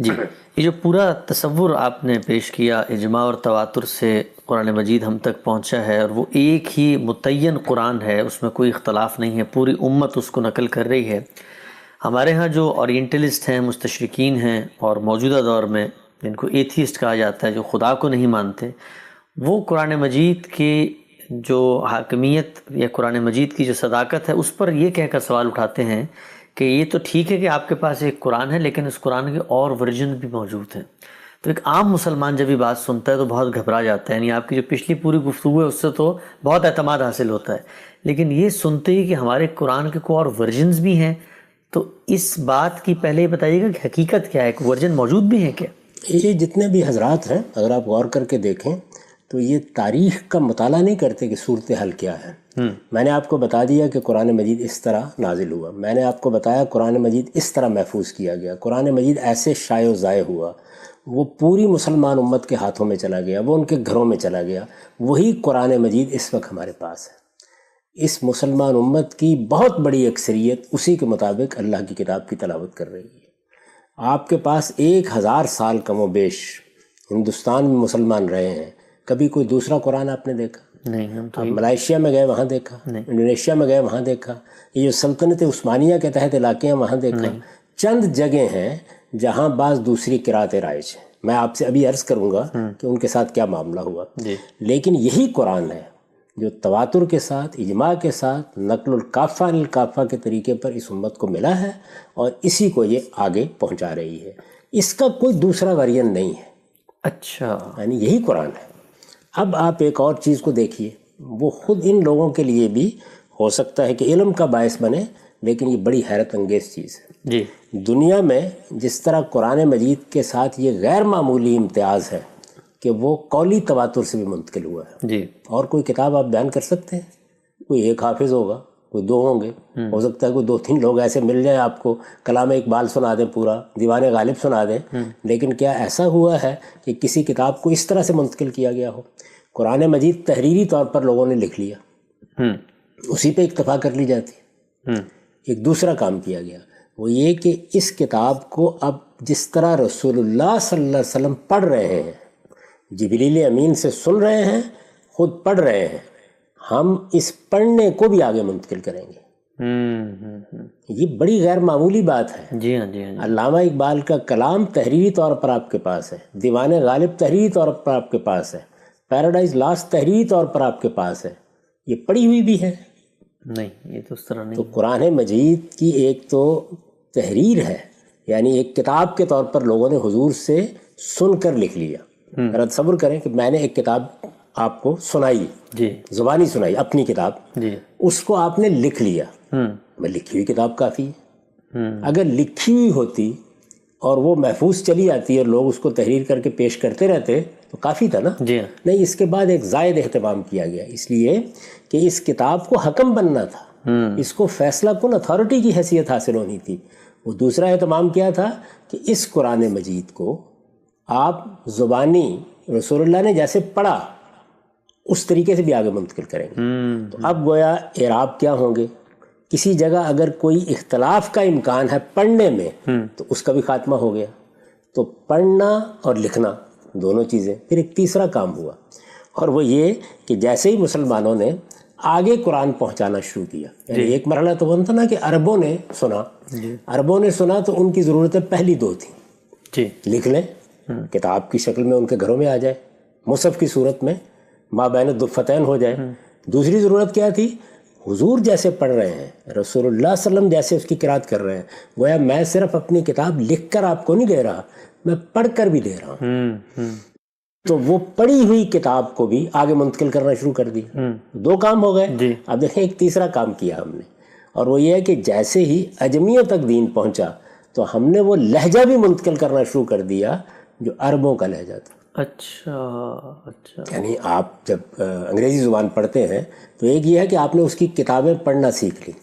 جی، یہ جو پورا تصور آپ نے پیش کیا اجماع اور تواتر سے قرآن مجید ہم تک پہنچا ہے، اور وہ ایک ہی متعین قرآن ہے، اس میں کوئی اختلاف نہیں ہے، پوری امت اس کو نقل کر رہی ہے۔ ہمارے ہاں جو اورینٹلسٹ ہیں، مستشرقین ہیں، اور موجودہ دور میں جن کو ایتھیسٹ کہا جاتا ہے، جو خدا کو نہیں مانتے، وہ قرآن مجید کی جو حاکمیت یا قرآن مجید کی جو صداقت ہے اس پر یہ کہہ کر سوال اٹھاتے ہیں کہ یہ تو ٹھیک ہے کہ آپ کے پاس ایک قرآن ہے، لیکن اس قرآن کے اور ورژن بھی موجود ہیں۔ تو ایک عام مسلمان جب یہ بات سنتا ہے تو بہت گھبرا جاتا ہے، یعنی آپ کی جو پچھلی پوری گفتگو ہے اس سے تو بہت اعتماد حاصل ہوتا ہے، لیکن یہ سنتے ہی کہ ہمارے قرآن کے کوئی اور ورژنز بھی ہیں، تو اس بات کی پہلے یہ بتائیے گا کہ حقیقت کیا ہے، کوئی ورژن موجود بھی ہے کیا؟ یہ جتنے بھی حضرات ہیں اگر آپ غور کر کے دیکھیں تو یہ تاریخ کا مطالعہ نہیں کرتے کہ صورتحال کیا ہے۔ میں نے آپ کو بتا دیا کہ قرآن مجید اس طرح نازل ہوا، میں نے آپ کو بتایا قرآن مجید اس طرح محفوظ کیا گیا، قرآن مجید ایسے شائع و ضائع ہوا، وہ پوری مسلمان امت کے ہاتھوں میں چلا گیا، وہ ان کے گھروں میں چلا گیا۔ وہی قرآن مجید اس وقت ہمارے پاس ہے۔ اس مسلمان امت کی بہت بڑی اکثریت اسی کے مطابق اللہ کی کتاب کی تلاوت کر رہی ہے۔ آپ کے پاس 1000 سال کم و بیش ہندوستان میں مسلمان رہے ہیں، کبھی کوئی دوسرا قرآن آپ نے دیکھا؟ نہیں، ہم تو آپ ملائیشیا میں گئے وہاں دیکھا، انڈونیشیا میں گئے وہاں دیکھا، یہ جو سلطنت عثمانیہ کے تحت علاقے ہیں وہاں دیکھا۔ چند جگہ ہیں جہاں بعض دوسری قرأتیں رائج ہیں، میں آپ سے ابھی عرض کروں گا کہ ان کے ساتھ کیا معاملہ ہوا، لیکن یہی قرآن ہے جو تواتر کے ساتھ، اجماع کے ساتھ، نقل الکافہ الکافہ کے طریقے پر اس امت کو ملا ہے، اور اسی کو یہ آگے پہنچا رہی ہے۔ اس کا کوئی دوسرا ورژن نہیں ہے۔ اچھا، یعنی یہی قرآن ہے۔ اب آپ ایک اور چیز کو دیکھیے، وہ خود ان لوگوں کے لیے بھی ہو سکتا ہے کہ علم کا باعث بنے، لیکن یہ بڑی حیرت انگیز چیز ہے۔ جی، دنیا میں جس طرح قرآن مجید کے ساتھ یہ غیر معمولی امتیاز ہے کہ وہ قولی تواتر سے بھی منتقل ہوا ہے۔ جی، اور کوئی کتاب آپ بیان کر سکتے ہیں؟ کوئی ایک حافظ ہوگا، کوئی 2 ہوں گے، ہو سکتا ہے کوئی 2-3 لوگ ایسے مل جائیں آپ کو کلام اقبال سنا دیں، پورا دیوان غالب سنا دیں، لیکن کیا ایسا ہوا ہے کہ کسی کتاب کو اس طرح سے منتقل کیا گیا ہو؟ قرآن مجید تحریری طور پر لوگوں نے لکھ لیا، اسی پہ اکتفا کر لی جاتی ہے۔ ایک دوسرا کام کیا گیا، وہ یہ کہ اس کتاب کو اب جس طرح رسول اللہ صلی اللہ علیہ وسلم پڑھ رہے ہیں، جبریل امین سے سن رہے ہیں، خود پڑھ رہے ہیں، ہم اس پڑھنے کو بھی آگے منتقل کریں گے۔ یہ بڑی غیر معمولی بات ہے۔ جی ہاں، جی ہاں، علامہ اقبال کا کلام تحریری طور پر آپ کے پاس ہے، دیوان غالب تحریری طور پر آپ کے پاس ہے، پیراڈائز لاسٹ تحریری طور پر آپ کے پاس ہے، یہ پڑھی ہوئی بھی ہے۔ نہیں، یہ تو اس طرح نہیں۔ تو قرآن مجید کی ایک تو تحریر ہے، یعنی ایک کتاب کے طور پر لوگوں نے حضور سے سن کر لکھ لیا۔ ذرا تصور کریں کہ میں نے ایک کتاب آپ کو سنائی، جی، زبانی سنائی، اپنی کتاب، جی، اس کو آپ نے لکھ لیا۔ میں لکھی ہوئی کتاب کافی ہے۔ اگر لکھی ہوئی ہوتی اور وہ محفوظ چلی آتی اور لوگ اس کو تحریر کر کے پیش کرتے رہتے تو کافی تھا نا۔ جی، نہیں، اس کے بعد ایک زائد اہتمام کیا گیا، اس لیے کہ اس کتاب کو حکم بننا تھا، اس کو فیصلہ کن اتھارٹی کی حیثیت حاصل ہونی تھی۔ وہ دوسرا اہتمام کیا تھا کہ اس قرآن مجید کو آپ زبانی رسول اللہ نے جیسے پڑھا اس طریقے سے بھی آگے منتقل کریں گے۔ تو اب گویا اعراب کیا ہوں گے، کسی جگہ اگر کوئی اختلاف کا امکان ہے پڑھنے میں تو اس کا بھی خاتمہ ہو گیا۔ تو پڑھنا اور لکھنا دونوں چیزیں۔ پھر ایک تیسرا کام ہوا، اور وہ یہ کہ جیسے ہی مسلمانوں نے آگے قرآن پہنچانا شروع کیا، یعنی ایک مرحلہ تو بنتا نا کہ عربوں نے سنا، عربوں نے سنا تو ان کی ضرورتیں پہلی 2 تھیں، جی، لکھ لیں، کتاب کی شکل میں ان کے گھروں میں آ جائے، مصحف کی صورت میں ما بین الدفتین ہو جائے۔ دوسری ضرورت کیا تھی؟ حضور جیسے پڑھ رہے ہیں، رسول اللہ صلی اللہ علیہ وسلم جیسے اس کی قرات کر رہے ہیں، گویا میں صرف اپنی کتاب لکھ کر آپ کو نہیں دے رہا، میں پڑھ کر بھی دے رہا ہوں۔ تو وہ پڑھی ہوئی کتاب کو بھی آگے منتقل کرنا شروع کر دیا۔ 2 کام ہو گئے۔ اب دیکھیں ایک تیسرا کام کیا ہم نے، اور وہ یہ ہے کہ جیسے ہی عجمیوں تک دین پہنچا تو ہم نے وہ لہجہ بھی منتقل کرنا شروع کر دیا جو عربوں کا لہجہ تھا۔ اچھا، یعنی آپ جب انگریزی زبان پڑھتے ہیں تو ایک یہ ہے کہ آپ نے اس کی کتابیں پڑھنا سیکھ لی،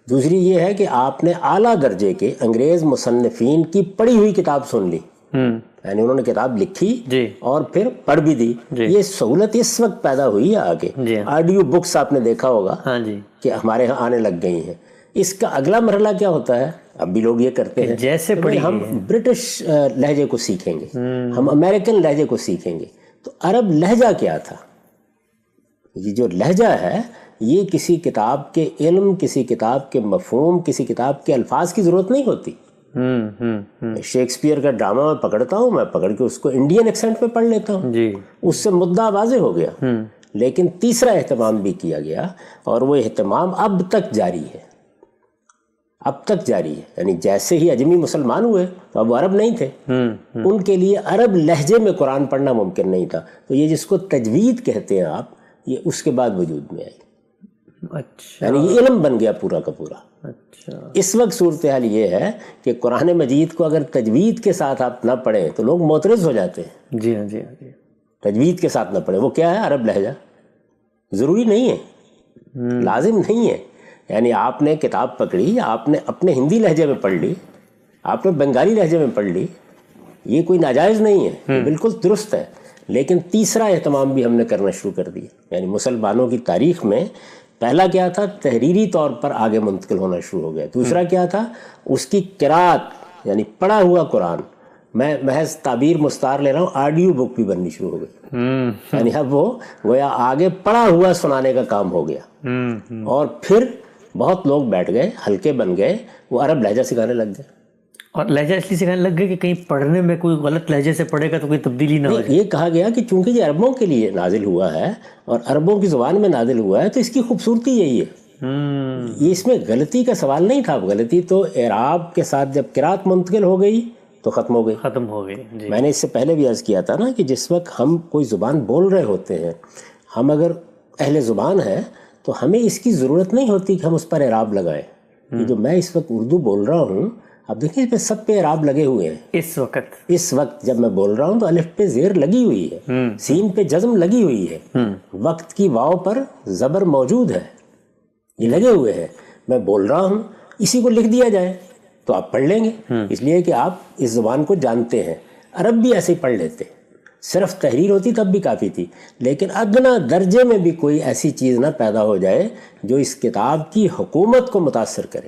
دوسری یہ ہے کہ آپ نے اعلیٰ درجے کے انگریز مصنفین کی پڑھی ہوئی کتاب سن لی، یعنی انہوں نے کتاب لکھی اور پھر پڑھ بھی دی۔ یہ سہولت اس وقت پیدا ہوئی ہے آگے، آڈیو بکس آپ نے دیکھا ہوگا کہ ہمارے ہاں آنے لگ گئی ہیں۔ اس کا اگلا مرحلہ کیا ہوتا ہے؟ اب بھی لوگ یہ کرتے ہیں جیسے کہ ہم برٹش لہجے کو سیکھیں گے، ہم امریکن لہجے کو سیکھیں گے. تو عرب لہجہ کیا تھا؟ یہ جو لہجہ ہے یہ کسی کتاب کے علم، کسی کتاب کے مفہوم، کسی کتاب کے الفاظ کی ضرورت نہیں ہوتی. شیکسپیئر کا ڈرامہ میں پکڑتا ہوں، میں پکڑ کے اس کو انڈین ایکسنٹ میں پڑھ لیتا ہوں، اس سے مدعا واضح ہو گیا. لیکن تیسرا اہتمام بھی کیا گیا، اور وہ اہتمام اب تک جاری ہے، اب تک جاری ہے. یعنی جیسے ہی اجمی مسلمان ہوئے تو اب وہ عرب نہیں تھے، ان کے لیے عرب لہجے میں قرآن پڑھنا ممکن نہیں تھا. تو یہ جس کو تجوید کہتے ہیں آپ، یہ اس کے بعد وجود میں آئی. اچھا، یعنی یہ علم بن گیا پورا کا پورا. اچھا، اس وقت صورتحال یہ ہے کہ قرآن مجید کو اگر تجوید کے ساتھ آپ نہ پڑھیں تو لوگ معترض ہو جاتے ہیں. جی ہاں، جی ہاں، جی. تجوید کے ساتھ نہ پڑھیں، وہ کیا ہے؟ عرب لہجہ. ضروری نہیں ہے، لازم نہیں ہے. یعنی آپ نے کتاب پکڑی، آپ نے اپنے ہندی لہجے میں پڑھ لی، آپ نے بنگالی لہجے میں پڑھ لی، یہ کوئی ناجائز نہیں ہے، بالکل درست ہے. لیکن تیسرا اہتمام بھی ہم نے کرنا شروع کر دیا. یعنی مسلمانوں کی تاریخ میں پہلا کیا تھا؟ تحریری طور پر آگے منتقل ہونا شروع ہو گیا. دوسرا کیا تھا؟ اس کی قرات، یعنی پڑھا ہوا قرآن. میں محض تعبیر مستعار لے رہا ہوں، آڈیو بک بھی بننی شروع ہو گئی. یعنی اب وہ گویا آگے پڑھا ہوا سنانے کا کام ہو گیا. اور پھر بہت لوگ بیٹھ گئے، ہلکے بن گئے، وہ عرب لہجہ سکھانے لگ گئے. اور لہجہ اس لیے سکھانے لگ گئے کہ کہیں پڑھنے میں کوئی غلط لہجے سے پڑھے گا تو کوئی تبدیلی نہ ہو جائے. یہ کہا گیا کہ چونکہ یہ عربوں کے لیے نازل ہوا ہے اور عربوں کی زبان میں نازل ہوا ہے تو اس کی خوبصورتی یہی ہے. یہ اس میں غلطی کا سوال نہیں تھا. غلطی تو اعراب کے ساتھ جب قرات منتقل ہو گئی تو ختم ہو گئی. ختم ہو گئی. جی. میں نے اس سے پہلے بھی عرض کیا تھا نا کہ جس وقت ہم کوئی زبان بول رہے ہوتے ہیں، ہم اگر اہل زبان ہیں تو ہمیں اس کی ضرورت نہیں ہوتی کہ ہم اس پر اعراب لگائیں. یہ جو میں اس وقت اردو بول رہا ہوں، اب دیکھیں اس پہ سب پہ اعراب لگے ہوئے ہیں. اس وقت جب میں بول رہا ہوں تو الف پہ زیر لگی ہوئی ہے، سین پہ جزم لگی ہوئی ہے، وقت کی واو پر زبر موجود ہے، یہ لگے ہوئے ہیں. میں بول رہا ہوں، اسی کو لکھ دیا جائے تو آپ پڑھ لیں گے، اس لیے کہ آپ اس زبان کو جانتے ہیں. عرب بھی ایسے ہی پڑھ لیتے، صرف تحریر ہوتی تب بھی کافی تھی. لیکن ادنا درجے میں بھی کوئی ایسی چیز نہ پیدا ہو جائے جو اس کتاب کی حکومت کو متاثر کرے.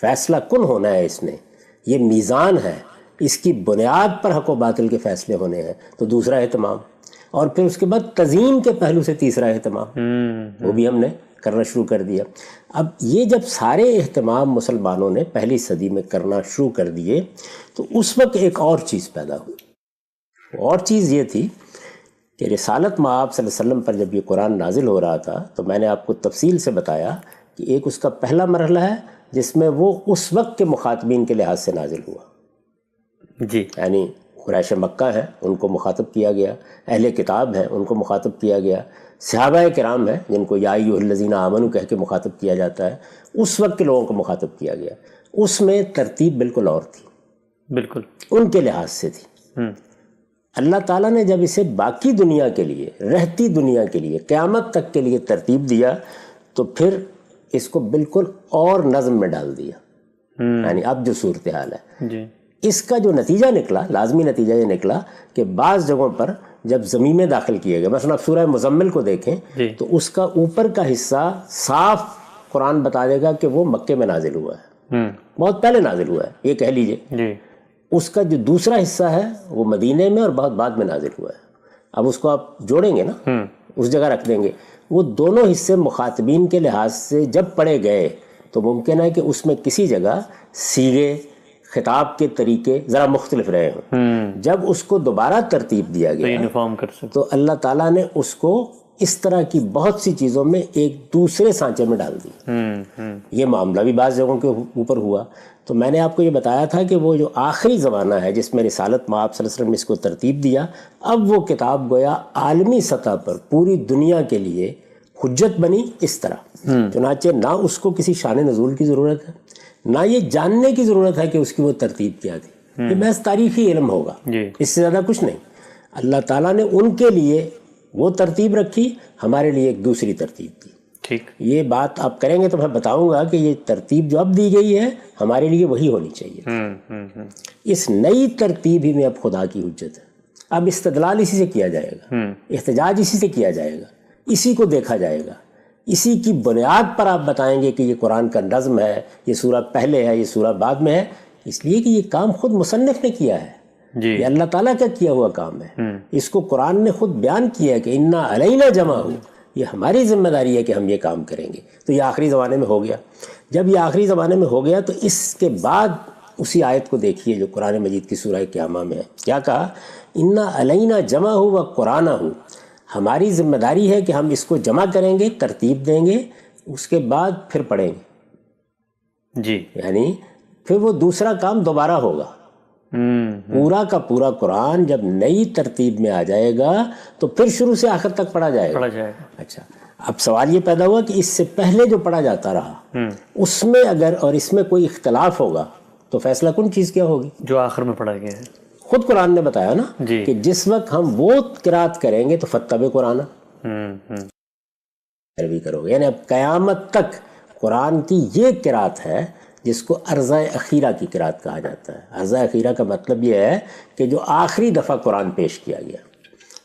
فیصلہ کن ہونا ہے اس نے، یہ میزان ہے، اس کی بنیاد پر حق و باطل کے فیصلے ہونے ہیں. تو دوسرا اہتمام، اور پھر اس کے بعد تزئین کے پہلو سے تیسرا اہتمام، وہ بھی ہم نے کرنا شروع کر دیا. اب یہ جب سارے اہتمام مسلمانوں نے پہلی صدی میں کرنا شروع کر دیے تو اس وقت ایک اور چیز پیدا ہوئی. اور چیز یہ تھی کہ رسالت مآب صلی اللہ علیہ وسلم پر جب یہ قرآن نازل ہو رہا تھا تو میں نے آپ کو تفصیل سے بتایا کہ ایک اس کا پہلا مرحلہ ہے جس میں وہ اس وقت کے مخاطبین کے لحاظ سے نازل ہوا. جی، یعنی قریش مکہ ہیں ان کو مخاطب کیا گیا، اہل کتاب ہیں ان کو مخاطب کیا گیا، صحابہ کرام ہیں جن کو یا ایھا الذین آمنوا کہہ کے مخاطب کیا جاتا ہے، اس وقت کے لوگوں کو مخاطب کیا گیا. اس میں ترتیب بالکل اور تھی، بالکل ان کے لحاظ سے تھی. اللہ تعالیٰ نے جب اسے باقی دنیا کے لیے، رہتی دنیا کے لیے، قیامت تک کے لیے ترتیب دیا تو پھر اس کو بالکل اور نظم میں ڈال دیا. یعنی اب جو صورتحال ہے اس کا جو نتیجہ نکلا، لازمی نتیجہ یہ نکلا کہ بعض جگہوں پر جب ضمیمے داخل کیے گئے، مثلا آپ سورہ مزمل کو دیکھیں تو اس کا اوپر کا حصہ صاف قرآن بتا دے گا کہ وہ مکے میں نازل ہوا ہے، بہت پہلے نازل ہوا ہے یہ کہہ لیجئے. اس کا جو دوسرا حصہ ہے وہ مدینے میں اور بہت بعد میں نازل ہوا ہے. اب اس کو آپ جوڑیں گے نا، اس جگہ رکھ دیں گے، وہ دونوں حصے مخاطبین کے لحاظ سے جب پڑھے گئے تو ممکن ہے کہ اس میں کسی جگہ سیغے خطاب کے طریقے ذرا مختلف رہے ہوں. جب اس کو دوبارہ ترتیب دیا گیا تو اللہ تعالیٰ نے اس کو اس طرح کی بہت سی چیزوں میں ایک دوسرے سانچے میں ڈال دی. یہ معاملہ بھی بعض جگہوں کے اوپر ہوا. تو میں نے آپ کو یہ بتایا تھا کہ وہ جو آخری زمانہ ہے جس میں رسالت مآب صلی اللہ علیہ وسلم نے اس کو ترتیب دیا، اب وہ کتاب گویا عالمی سطح پر پوری دنیا کے لیے حجت بنی اس طرح. چنانچہ نہ اس کو کسی شان نزول کی ضرورت ہے، نہ یہ جاننے کی ضرورت ہے کہ اس کی وہ ترتیب کیا تھی. یہ محض تاریخی علم ہوگا، اس سے زیادہ کچھ نہیں. اللہ تعالیٰ نے ان کے لیے وہ ترتیب رکھی، ہمارے لیے ایک دوسری ترتیب دی. ٹھیک، یہ بات آپ کریں گے تو میں بتاؤں گا کہ یہ ترتیب جو اب دی گئی ہے ہمارے لیے وہی ہونی چاہیے. اس نئی ترتیب ہی میں اب خدا کی حجت ہے. اب استدلال اسی سے کیا جائے گا، احتجاج اسی سے کیا جائے گا، اسی کو دیکھا جائے گا، اسی کی بنیاد پر آپ بتائیں گے کہ یہ قرآن کا نظم ہے، یہ سورہ پہلے ہے، یہ سورہ بعد میں ہے، اس لیے کہ یہ کام خود مصنف نے کیا ہے، جی یہ اللہ تعالیٰ کا کیا ہوا کام ہے۔ اس کو قرآن نے خود بیان کیا ہے کہ انا علینا جمع ہو، یہ ہماری ذمہ داری ہے کہ ہم یہ کام کریں گے۔ تو یہ آخری زمانے میں ہو گیا۔ جب یہ آخری زمانے میں ہو گیا تو اس کے بعد اسی آیت کو دیکھیے جو قرآن مجید کی سورہ قیامہ میں ہے، کیا کہا؟ انا علینا جمع ہو و قرآن ہو، ہماری ذمہ داری ہے کہ ہم اس کو جمع کریں گے، ترتیب دیں گے، اس کے بعد پھر پڑھیں گے، جی یعنی پھر وہ دوسرا کام دوبارہ ہوگا۔ پورا کا پورا قرآن جب نئی ترتیب میں آ جائے گا تو پھر شروع سے آخر تک پڑھا جائے گا۔ اچھا، اب سوال یہ پیدا ہوا کہ اس سے پہلے جو پڑھا جاتا رہا اس میں اگر اور اس میں کوئی اختلاف ہوگا تو فیصلہ کن چیز کیا ہوگی؟ جو آخر میں پڑھا گیا ہے۔ خود قرآن نے بتایا نا جی کہ جس وقت ہم وہ قرات کریں گے تو فتب قرآن عربی کرو گے، یعنی اب قیامت تک قرآن کی یہ قرات ہے جس کو عرضہ اخیرہ کی قرات کہا جاتا ہے۔ عرضہ اخیرہ کا مطلب یہ ہے کہ جو آخری دفعہ قرآن پیش کیا گیا،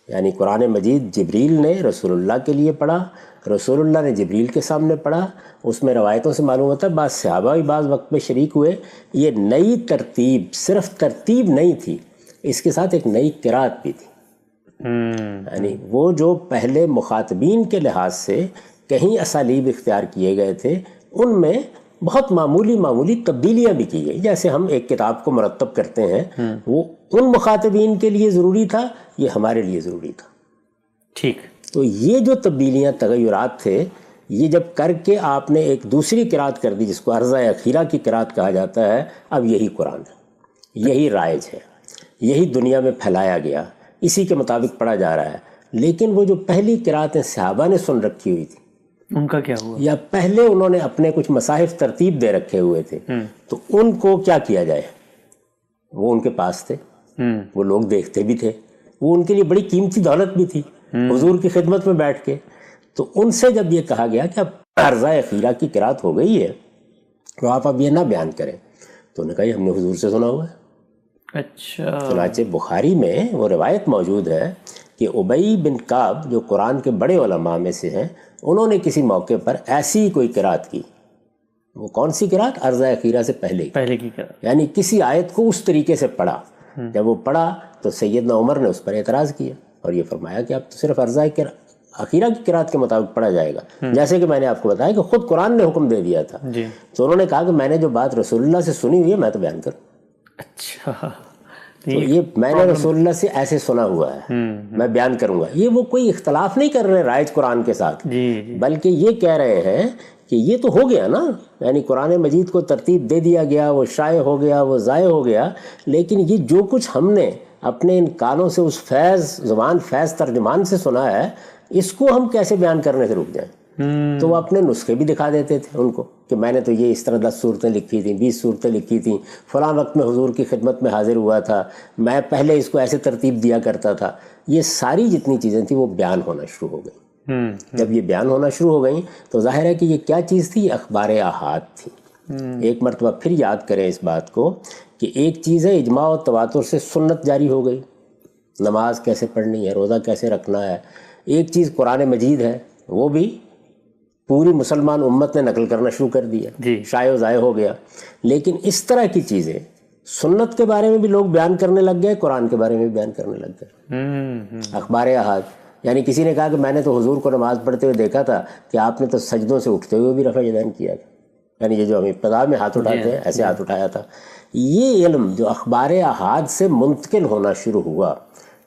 یعنی قرآن مجید جبریل نے رسول اللہ کے لیے پڑھا، رسول اللہ نے جبریل کے سامنے پڑھا۔ اس میں روایتوں سے معلوم ہوتا ہے بعض صحابہ بھی بعض وقت میں شریک ہوئے۔ یہ نئی ترتیب صرف ترتیب نہیں تھی، اس کے ساتھ ایک نئی قرات بھی تھی۔ یعنی وہ جو پہلے مخاطبین کے لحاظ سے کہیں اسالیب اختیار کیے گئے تھے ان میں بہت معمولی تبدیلیاں بھی کی گئی۔ جیسے ہم ایک کتاب کو مرتب کرتے ہیں، وہ ان مخاطبین کے لیے ضروری تھا، یہ ہمارے لیے ضروری تھا۔ ٹھیک، تو یہ جو تبدیلیاں تغیرات تھے، یہ جب کر کے آپ نے ایک دوسری قرات کر دی جس کو عرضہ اخیرہ کی قرات کہا جاتا ہے، اب یہی قرآن ہے، یہی رائج ہے، یہی دنیا میں پھیلایا گیا، اسی کے مطابق پڑھا جا رہا ہے۔ لیکن وہ جو پہلی قراتیں صحابہ نے سن رکھی ہوئی تھی، ان کا کیا ہوا؟ یا پہلے انہوں نے اپنے کچھ مصاحف ترتیب دے رکھے ہوئے تھے، تو ان کو کیا کیا جائے؟ وہ ان کے پاس تھے، وہ لوگ دیکھتے بھی تھے، وہ ان کے لیے بڑی قیمتی دولت بھی تھی حضور کی خدمت میں بیٹھ کے۔ تو ان سے جب یہ کہا گیا کہ اب عرضہ اخیرہ کی قرات ہو گئی ہے تو آپ اب یہ نہ بیان کریں، تو انہوں نے کہا یہ ہم نے حضور سے سنا ہوا ہے۔ اچھا، چنانچہ بخاری میں وہ روایت موجود ہے کہ ابی بن کعب جو قرآن کے بڑے علماء میں سے ہیں، انہوں نے کسی موقع پر ایسی کوئی قرات کی۔ وہ کون سی قرات؟ عرضہ اخیرہ سے پہلے کی قرات، یعنی کسی آیت کو اس طریقے سے پڑھا۔ جب وہ پڑھا تو سیدنا عمر نے اس پر اعتراض کیا اور یہ فرمایا کہ اب تو صرف عرضہ اخیرہ کی قرات کے مطابق پڑھا جائے گا، جیسے کہ میں نے آپ کو بتایا کہ خود قرآن نے حکم دے دیا تھا۔ تو انہوں نے کہا کہ میں نے جو بات رسول اللہ سے سنی ہوئی ہے میں تو بیان کروں۔ اچھا، تو یہ میں نے رسول اللہ سے ایسے سنا ہوا ہے، میں بیان کروں گا۔ یہ وہ کوئی اختلاف نہیں کر رہے رائج قرآن کے ساتھ، بلکہ یہ کہہ رہے ہیں کہ یہ تو ہو گیا نا، یعنی قرآن مجید کو ترتیب دے دیا گیا، وہ شائع ہو گیا، وہ ضائع ہو گیا، لیکن یہ جو کچھ ہم نے اپنے ان کانوں سے اس زبان فیض ترجمان سے سنا ہے، اس کو ہم کیسے بیان کرنے سے رک جائیں؟ تو وہ اپنے نسخے بھی دکھا دیتے تھے ان کو کہ میں نے تو یہ اس طرح 10 صورتیں لکھی تھیں، 20 صورتیں لکھی تھیں، فلاں وقت میں حضور کی خدمت میں حاضر ہوا تھا، میں پہلے اس کو ایسے ترتیب دیا کرتا تھا۔ یہ ساری جتنی چیزیں تھیں وہ بیان ہونا شروع ہو گئیں۔ جب یہ بیان ہونا شروع ہو گئیں تو ظاہر ہے کہ یہ کیا چیز تھی؟ اخبار احاد تھی۔ ایک مرتبہ پھر یاد کریں اس بات کو کہ ایک چیز ہے اجماع و تواتر سے سنت جاری ہو گئی، نماز کیسے پڑھنی ہے، روزہ کیسے رکھنا ہے۔ ایک چیز قرآن مجید ہے، وہ بھی پوری مسلمان امت نے نقل کرنا شروع کر دیا، شائع و ضائع ہو گیا۔ لیکن اس طرح کی چیزیں سنت کے بارے میں بھی لوگ بیان کرنے لگ گئے، قرآن کے بارے میں بھی بیان کرنے لگ گئے۔ اخبار احاد، یعنی کسی نے کہا کہ میں نے تو حضور کو نماز پڑھتے ہوئے دیکھا تھا کہ آپ نے تو سجدوں سے اٹھتے ہوئے بھی رفع یدین کیا تھا، یعنی یہ جو ہم ابتدا میں ہاتھ اٹھاتے ہیں ایسے ہاتھ اٹھایا تھا۔ یہ علم جو اخبار احاد سے منتقل ہونا شروع ہوا،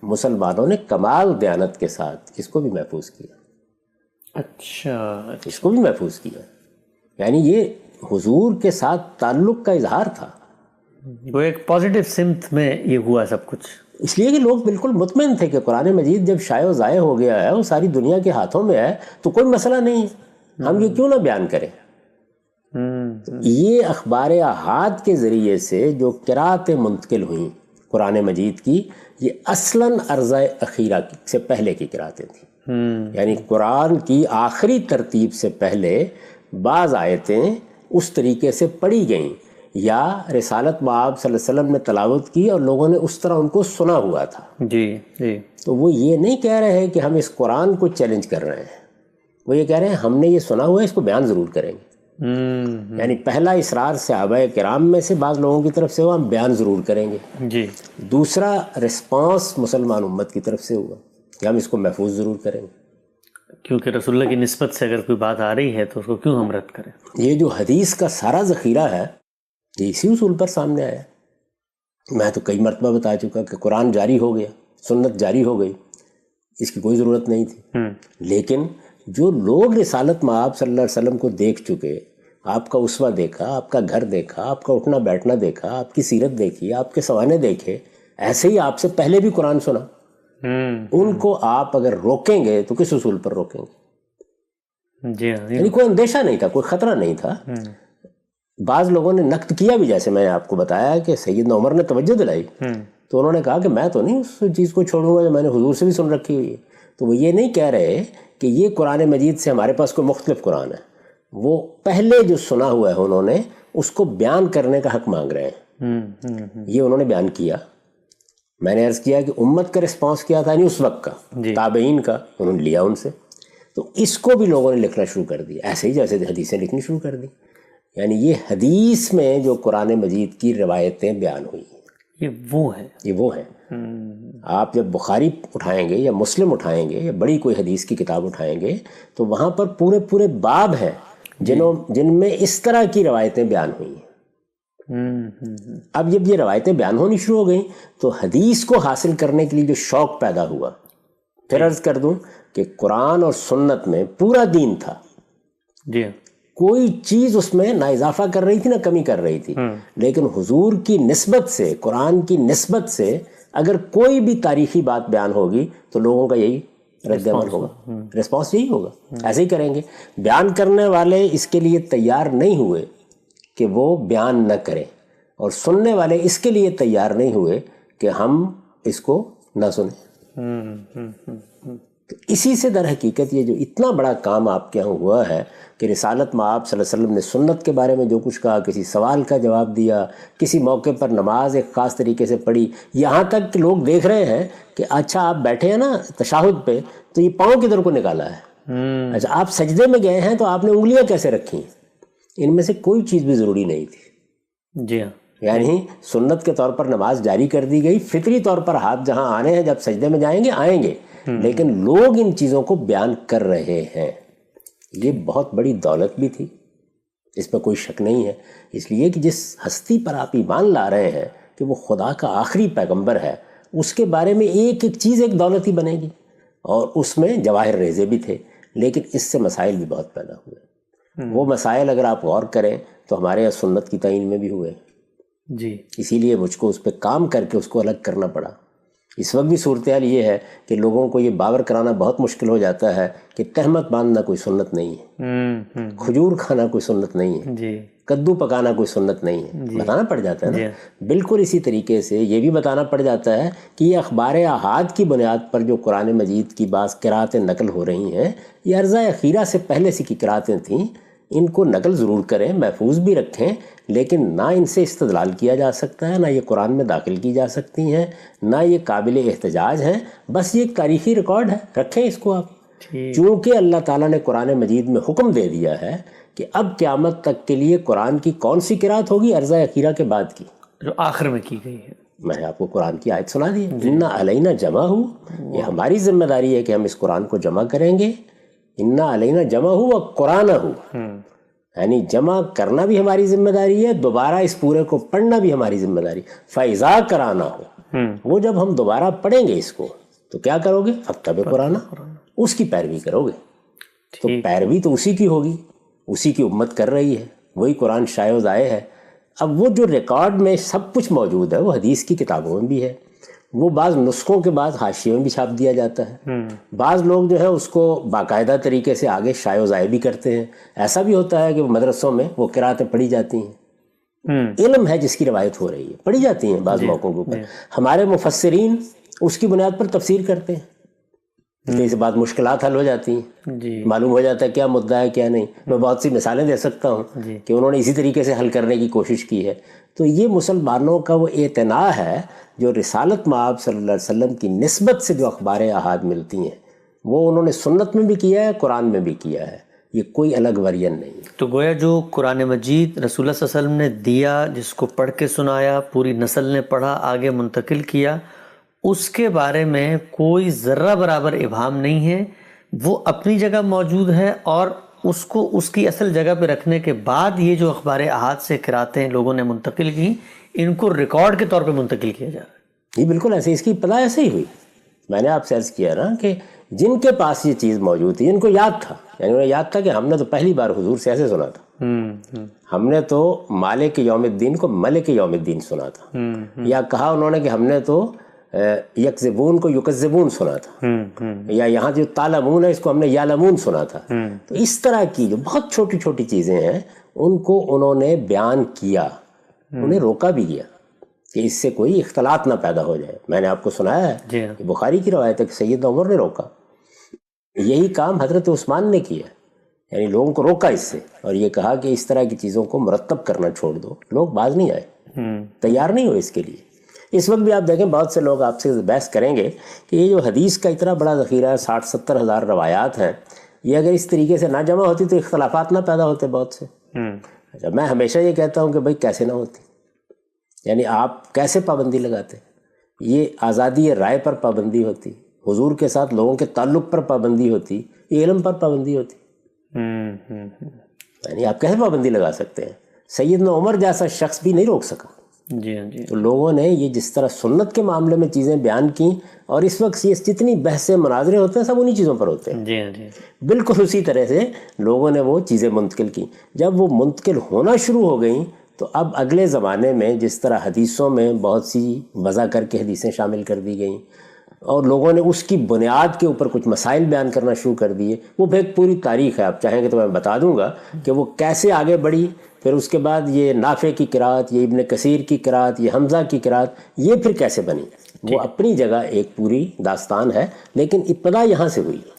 مسلمانوں نے کمال دیانت کے ساتھ اس کو بھی محفوظ کیا۔ اچھا، اس کو بھی محفوظ کیا، یعنی یہ حضور کے ساتھ تعلق کا اظہار تھا۔ وہ ایک پازیٹیو سمت میں یہ ہوا سب کچھ، اس لیے کہ لوگ بالکل مطمئن تھے کہ قرآن مجید جب شائع و ضائع ہو گیا ہے، وہ ساری دنیا کے ہاتھوں میں ہے، تو کوئی مسئلہ نہیں ہے، ہم یہ کیوں نہ بیان کریں۔ یہ اخبار احاد کے ذریعے سے جو قراتیں منتقل ہوئیں قرآن مجید کی، یہ اصلاً عرضہ اخیرہ سے پہلے کی قراتیں تھیں۔ یعنی قرآن کی آخری ترتیب سے پہلے بعض آیتیں اس طریقے سے پڑھی گئیں یا رسالت مآب صلی اللہ علیہ وسلم نے تلاوت کی اور لوگوں نے اس طرح ان کو سنا ہوا تھا۔ جی۔ تو وہ یہ نہیں کہہ رہے کہ ہم اس قرآن کو چیلنج کر رہے ہیں، وہ یہ کہہ رہے ہیں ہم نے یہ سنا ہوا ہے، اس کو بیان ضرور کریں گے. یعنی پہلا اصرار صحابہ کرام میں سے بعض لوگوں کی طرف سے ہوا، ہم بیان ضرور کریں گے. جی. دوسرا رسپانس مسلمان امت کی طرف سے ہوا کہ ہم اس کو محفوظ ضرور کریں گے. کیونکہ رسول اللہ کی نسبت سے اگر کوئی بات آ رہی ہے تو اس کو کیوں ہم رد کریں. یہ جو حدیث کا سارا ذخیرہ ہے یہ اسی اصول پر سامنے آیا. میں تو کئی مرتبہ بتا چکا کہ قرآن جاری ہو گیا، سنت جاری ہو گئی، اس کی کوئی ضرورت نہیں تھی. لیکن جو لوگ رسالت مآب صلی اللہ علیہ وسلم کو دیکھ چکے، آپ کا اسوہ دیکھا، آپ کا گھر دیکھا، آپ کا اٹھنا بیٹھنا دیکھا، آپ کی سیرت دیکھی، آپ کے سوانے دیکھے، ایسے ہی آپ سے پہلے بھی قرآن سنا، ان کو آپ اگر روکیں گے تو کس اصول پر روکیں گے؟ جی ہاں. یعنی کوئی اندیشہ نہیں تھا، کوئی خطرہ نہیں تھا. بعض لوگوں نے نقد کیا بھی، جیسے میں نے آپ کو بتایا کہ سیدنا عمر نے توجہ دلائی تو انہوں نے کہا کہ میں تو نہیں اس چیز کو چھوڑوں گا جو میں نے حضور سے بھی سن رکھی ہوئی ہے. تو وہ یہ نہیں کہہ رہے کہ یہ قرآن مجید سے ہمارے پاس کوئی مختلف قرآن ہے، وہ پہلے جو سنا ہوا ہے انہوں نے اس کو بیان کرنے کا حق مانگ رہے ہیں. یہ انہوں نے بیان کیا. میں نے عرض کیا کہ امت کا رسپانس کیا تھا، یعنی اس وقت کا تابعین کا، انہوں نے لیا ان سے. تو اس کو بھی لوگوں نے لکھنا شروع کر دیا، ایسے ہی جیسے حدیثیں لکھنی شروع کر دی. یعنی یہ حدیث میں جو قرآن مجید کی روایتیں بیان ہوئی ہیں یہ وہ ہیں. آپ جب بخاری اٹھائیں گے یا مسلم اٹھائیں گے یا بڑی کوئی حدیث کی کتاب اٹھائیں گے تو وہاں پر پورے باب ہیں جن میں اس طرح کی روایتیں بیان ہوئی ہیں. اب جب یہ روایتیں بیان ہونی شروع ہو گئیں تو حدیث کو حاصل کرنے کے لیے جو شوق پیدا ہوا، پھر عرض کر دوں کہ قرآن اور سنت میں پورا دین تھا. جی. کوئی چیز اس میں نہ اضافہ کر رہی تھی نہ کمی کر رہی تھی. لیکن حضور کی نسبت سے، قرآن کی نسبت سے اگر کوئی بھی تاریخی بات بیان ہوگی تو لوگوں کا یہی رد عمل ہوگا، رسپانس یہی ہوگا، ایسے ہی کریں گے. بیان کرنے والے اس کے لیے تیار نہیں ہوئے کہ وہ بیان نہ کریں، اور سننے والے اس کے لیے تیار نہیں ہوئے کہ ہم اس کو نہ سنیں. تو اسی سے در حقیقت یہ جو اتنا بڑا کام آپ کے یہاں ہوا ہے کہ رسالت مآب صلی اللہ علیہ وسلم نے سنت کے بارے میں جو کچھ کہا، کسی سوال کا جواب دیا، کسی موقع پر نماز ایک خاص طریقے سے پڑھی، یہاں تک کہ لوگ دیکھ رہے ہیں کہ اچھا آپ بیٹھے ہیں نا تشہد پہ تو یہ پاؤں کدھر کو نکالا ہے، اچھا آپ سجدے میں گئے ہیں تو آپ نے انگلیاں کیسے رکھی ہیں. ان میں سے کوئی چیز بھی ضروری نہیں تھی. جی ہاں. یعنی سنت کے طور پر نماز جاری کر دی گئی، فطری طور پر ہاتھ جہاں آنے ہیں جب سجدے میں جائیں گے آئیں گے، لیکن لوگ ان چیزوں کو بیان کر رہے ہیں. یہ بہت بڑی دولت بھی تھی، اس میں کوئی شک نہیں ہے. اس لیے کہ جس ہستی پر آپ ایمان لا رہے ہیں کہ وہ خدا کا آخری پیغمبر ہے، اس کے بارے میں ایک ایک چیز ایک دولت ہی بنے گی. اور اس میں جواہر ریزے بھی تھے، لیکن اس سے مسائل بھی بہت پیدا ہوئے. وہ مسائل اگر آپ غور کریں تو ہمارے یہاں سنت کی تعین میں بھی ہوئے. جی. اسی لیے مجھ کو اس پہ کام کر کے اس کو الگ کرنا پڑا. اس وقت بھی صورتحال یہ ہے کہ لوگوں کو یہ باور کرانا بہت مشکل ہو جاتا ہے کہ تہمت باندھنا کوئی سنت نہیں ہے، کھجور کھانا کوئی سنت نہیں ہے، کدو پکانا کوئی سنت نہیں ہے. بتانا پڑ جاتا ہے نا. بالکل اسی طریقے سے یہ بھی بتانا پڑ جاتا ہے کہ یہ اخبار احاد کی بنیاد پر جو قرآن مجید کی بعض قراتیں نقل ہو رہی ہیں، یہ عرضہ اخیرہ سے پہلے سے کی قراتیں تھیں. ان کو نقل ضرور کریں، محفوظ بھی رکھیں، لیکن نہ ان سے استدلال کیا جا سکتا ہے، نہ یہ قرآن میں داخل کی جا سکتی ہیں، نہ یہ قابل احتجاج ہیں. بس یہ ایک تاریخی ریکارڈ ہے، رکھیں اس کو آپ. چونکہ اللہ تعالیٰ نے قرآن مجید میں حکم دے دیا ہے کہ اب قیامت تک کے لیے قرآن کی کون سی قرات ہوگی؟ عرضہ اخیرہ کے بعد کی جو آخر میں کی گئی ہے. میں نے آپ کو قرآن کی آیت سنا دی، انا علینا جمع ہو. یہ ہماری ذمہ داری ہے کہ ہم اس قرآن کو جمع کریں گے. انا علینا جمع ہو و قرآن ہو، یعنی جمع کرنا بھی ہماری ذمہ داری ہے، دوبارہ اس پورے کو پڑھنا بھی ہماری ذمہ داری. فیضا کرانا ہو، وہ جب ہم دوبارہ پڑھیں گے اس کو تو کیا کرو گے؟ فتب قرآن، اس کی پیروی کرو گے. تو پیروی تو اسی کی ہوگی، اسی کی امت کر رہی ہے، وہی قرآن شائع و ضائع ہے. اب وہ جو ریکارڈ میں سب کچھ موجود ہے وہ حدیث کی کتابوں میں بھی ہے. وہ بعض نسخوں کے بعد حاشیے میں بھی چھاپ دیا جاتا ہے. بعض لوگ جو ہے اس کو باقاعدہ طریقے سے آگے شائع و ضائع بھی کرتے ہیں. ایسا بھی ہوتا ہے کہ مدرسوں میں وہ قراتیں پڑھی جاتی ہیں، علم ہے جس کی روایت ہو رہی ہے، پڑھی جاتی ہیں بعض موقعوں کے اوپر. ہمارے مفسرین اس کی بنیاد پر تفسیر کرتے ہیں، اس بعد مشکلات حل ہو جاتی ہیں، معلوم ہو جاتا ہے کیا مدعا ہے کیا نہیں. میں بہت سی مثالیں دے سکتا ہوں کہ انہوں نے اسی طریقے سے حل کرنے کی کوشش کی ہے. تو یہ مسلمانوں کا وہ اعتناء ہے جو رسالت مآب صلی اللہ علیہ وسلم کی نسبت سے جو اخبار احاد ملتی ہیں، وہ انہوں نے سنت میں بھی کیا ہے، قرآن میں بھی کیا ہے، یہ کوئی الگ ورژن نہیں ہے۔ تو گویا جو قرآن مجید رسول اللہ صلی اللہ علیہ وسلم نے دیا، جس کو پڑھ کے سنایا، پوری نسل نے پڑھا، آگے منتقل کیا، اس کے بارے میں کوئی ذرہ برابر ابہام نہیں ہے، وہ اپنی جگہ موجود ہے، اور اس کو اس کی اصل جگہ پہ رکھنے کے بعد یہ جو اخبار احاد سے قراتیں لوگوں نے منتقل کی، ان کو ریکارڈ کے طور پہ منتقل کیا جا رہا ہے۔ یہ بالکل ایسے، اس کی ابتدا ایسے ہی ہوئی۔ میں نے آپ سے عرض کیا نا کہ جن کے پاس یہ چیز موجود تھی، ان کو یاد تھا، یعنی انہیں یاد تھا کہ ہم نے تو پہلی بار حضور سے ایسے سنا تھا، ہم نے تو مالک یوم الدین کو ملک یوم الدین سنا تھا، یا کہا انہوں نے کہ ہم نے تو یکذبون کو یکذبون سنا تھا، یا یہاں جو تعلمون ہے اس کو ہم نے یعلمون سنا تھا۔ تو اس طرح کی جو بہت چھوٹی چھوٹی چیزیں ہیں ان کو انہوں نے بیان کیا، انہیں روکا بھی گیا کہ اس سے کوئی اختلاط نہ پیدا ہو جائے۔ میں نے آپ کو سنایا ہے کہ بخاری کی روایت ہے کہ سیدنا عمر نے روکا، یہی کام حضرت عثمان نے کیا، یعنی لوگوں کو روکا اس سے، اور یہ کہا کہ اس طرح کی چیزوں کو مرتب کرنا چھوڑ دو۔ لوگ باز نہیں آئے، تیار نہیں ہوئے اس کے لیے۔ اس وقت بھی آپ دیکھیں بہت سے لوگ آپ سے بحث کریں گے کہ یہ جو حدیث کا اتنا بڑا ذخیرہ ہے، 60-70 ہزار روایات ہیں، یہ اگر اس طریقے سے نہ جمع ہوتی تو اختلافات نہ پیدا ہوتے بہت سے۔ اچھا، میں ہمیشہ یہ کہتا ہوں کہ بھائی کیسے نہ ہوتی، یعنی آپ کیسے پابندی لگاتے؟ یہ آزادی رائے پر پابندی ہوتی، حضور کے ساتھ لوگوں کے تعلق پر پابندی ہوتی، یہ علم پر پابندی ہوتی، یعنی آپ کیسے پابندی لگا سکتے ہیں؟ سیدنا عمر جیسا شخص بھی نہیں روک سکا۔ جی ہاں جی۔ تو لوگوں نے یہ جس طرح سنت کے معاملے میں چیزیں بیان کی، اور اس وقت یہ جتنی بحثیں مناظرے ہوتے ہیں سب انہی چیزوں پر ہوتے ہیں، جی ہاں جی۔ بالکل اسی طرح سے لوگوں نے وہ چیزیں منتقل کی۔ جب وہ منتقل ہونا شروع ہو گئیں تو اب اگلے زمانے میں جس طرح حدیثوں میں بہت سی وضع کر کے حدیثیں شامل کر دی گئیں، اور لوگوں نے اس کی بنیاد کے اوپر کچھ مسائل بیان کرنا شروع کر دیے، وہ بھی ایک پوری تاریخ ہے، آپ چاہیں گے تو میں بتا دوں گا کہ وہ کیسے آگے بڑھی۔ پھر اس کے بعد یہ نافع کی قرات، یہ ابن کثیر کی قرات، یہ حمزہ کی قرات، یہ پھر کیسے بنی، وہ اپنی جگہ ایک پوری داستان ہے، لیکن ابتدا یہاں سے ہوئی۔